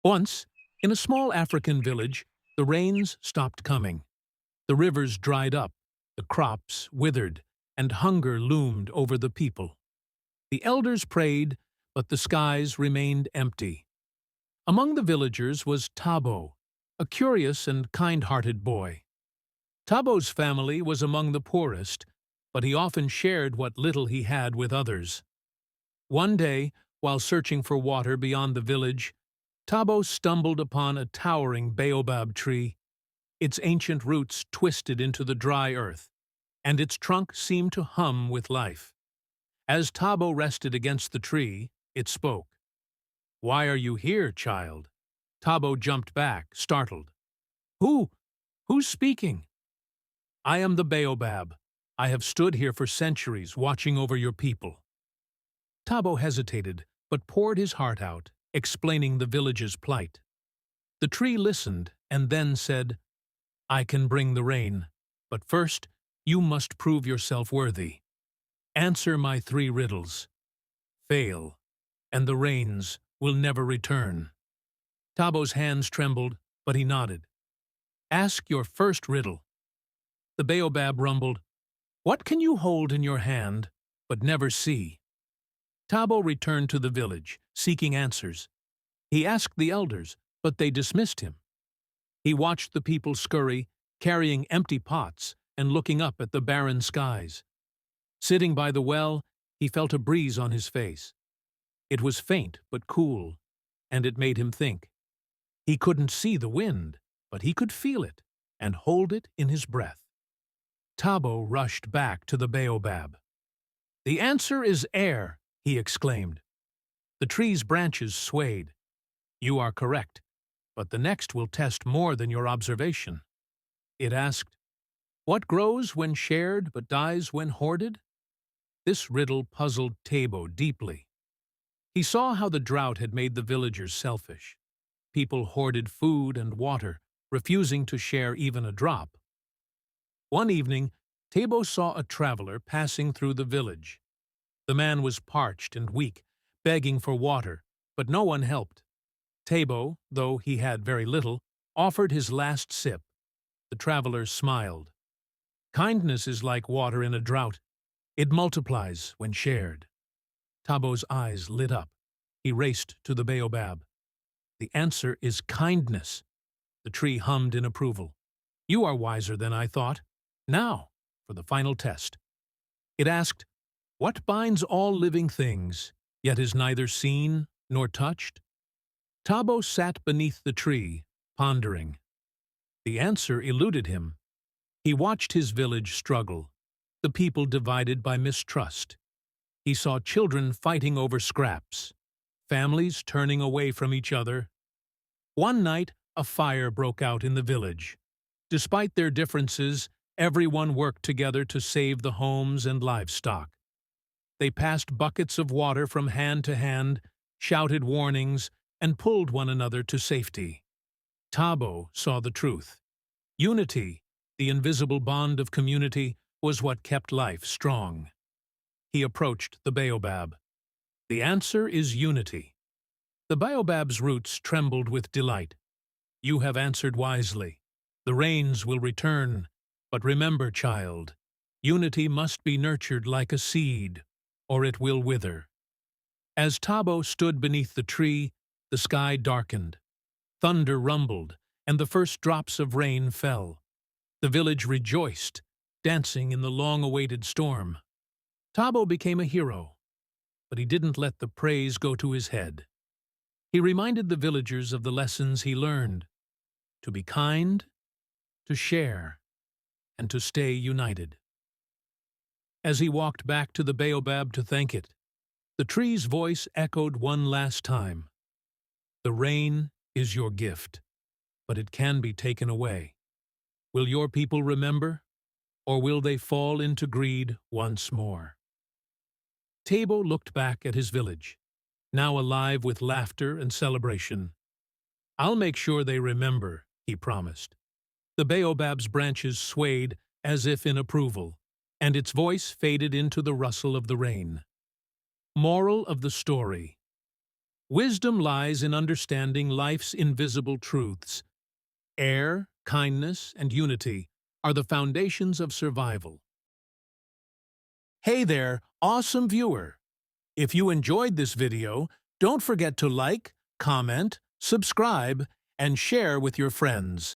Once, in a small African village, the rains stopped coming. The rivers dried up, the crops withered, and hunger loomed over the people. The elders prayed, but the skies remained empty. Among the villagers was Tabo, a curious and kind-hearted boy. Tabo's family was among the poorest, but he often shared what little he had with others. One day, while searching for water beyond the village, Tabo stumbled upon a towering baobab tree. Its ancient roots twisted into the dry earth, and its trunk seemed to hum with life. As Tabo rested against the tree, it spoke. "Why are you here, child?" Tabo jumped back, startled. Who? Who's speaking?" "I am the baobab. I have stood here for centuries, watching over your people." Tabo hesitated, but poured his heart out, explaining the village's plight. The tree listened and then said, "I can bring the rain, but first you must prove yourself worthy. Answer my 3 riddles. Fail, and the rains will never return." Tabo's hands trembled, but he nodded. "Ask your first riddle." The baobab rumbled, "What can you hold in your hand, but never see?" Tabo returned to the village, seeking answers. He asked the elders, but they dismissed him. He watched the people scurry, carrying empty pots and looking up at the barren skies. Sitting by the well, he felt a breeze on his face. It was faint but cool, and it made him think. He couldn't see the wind, but he could feel it and hold it in his breath. Tabo rushed back to the baobab. "The answer is air," he exclaimed. The tree's branches swayed. "You are correct, but the next will test more than your observation." It asked, "What grows when shared but dies when hoarded?" This riddle puzzled Tabo deeply. He saw how the drought had made the villagers selfish. People hoarded food and water, refusing to share even a drop. One evening, Tabo saw a traveler passing through the village. The man was parched and weak, begging for water, but no one helped. Tabo, though he had very little, offered his last sip. The traveler smiled. "Kindness is like water in a drought. It multiplies when shared." Tabo's eyes lit up. He raced to the baobab. "The answer is kindness." The tree hummed in approval. "You are wiser than I thought. Now, for the final test." It asked, "What binds all living things, yet is neither seen nor touched?" Tabo sat beneath the tree, pondering. The answer eluded him. He watched his village struggle, the people divided by mistrust. He saw children fighting over scraps, families turning away from each other. One night, a fire broke out in the village. Despite their differences, everyone worked together to save the homes and livestock. They passed buckets of water from hand to hand, shouted warnings, and pulled one another to safety. Tabo saw the truth. Unity, the invisible bond of community, was what kept life strong. He approached the baobab. "The answer is unity." The baobab's roots trembled with delight. "You have answered wisely. The rains will return. But remember, child, unity must be nurtured like a seed, or it will wither." As Tabo stood beneath the tree, the sky darkened. Thunder rumbled, and the first drops of rain fell. The village rejoiced, dancing in the long-awaited storm. Tabo became a hero, but he didn't let the praise go to his head. He reminded the villagers of the lessons he learned: to be kind, to share, and to stay united. As he walked back to the baobab to thank it, the tree's voice echoed one last time. "The rain is your gift, but it can be taken away. Will your people remember, or will they fall into greed once more?" Tabo looked back at his village, now alive with laughter and celebration. "I'll make sure they remember," he promised. The baobab's branches swayed as if in approval, and its voice faded into the rustle of the rain. Moral of the story: Wisdom lies in understanding life's invisible truths. Air, kindness, and unity are the foundations of survival. Hey there, awesome viewer! If you enjoyed this video, don't forget to like, comment, subscribe, and share with your friends.